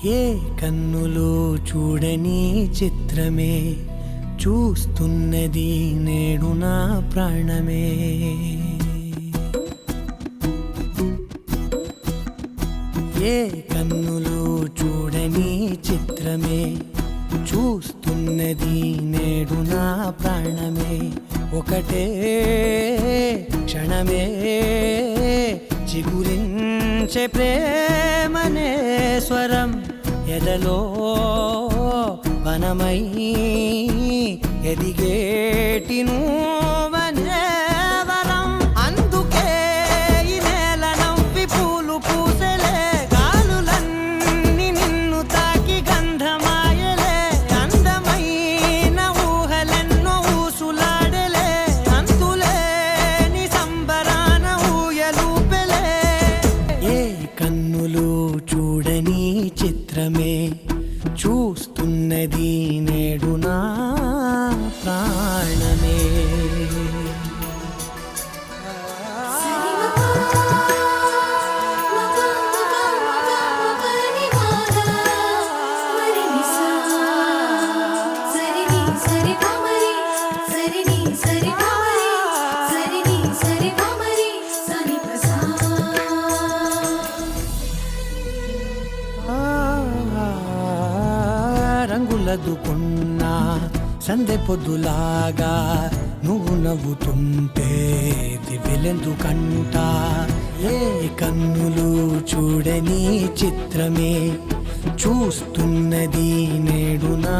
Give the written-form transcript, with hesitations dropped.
ఏ కన్నులు చూడని చిత్రమే చూస్తున్నది నేడు నా ప్రాణమే. ఏ కన్నులు చూడని చిత్రమే చూస్తున్నది నేడు నా ప్రాణమే. ఒకటే క్షణమే చిగురించే ప్రేమనే స్వరం ఎదలో వనమై ఎదిగేటి నువ్వనే వరం. అందుకే ఈ నేల నవ్వి పూలు పూసెలే, గాలులన్నీ నిన్ను తాకి గంధమాయలే. అందమైన ఊహలెన్నో ఊసులాడలే, అంతులేని సంబరాన ఊయలూపెలే. ఏ కన్నులు చూడని చిత్రమే చూస్తున్నది నేడు నా ప్రాణమే. రంగులదుకున్నా సందె పొద్దులాగా నువ్వు నవ్వుతుంటే దివ్వెలెందుకంట. ఏ కన్నులు చూడని చిత్రమే చూస్తున్నది నేడు నా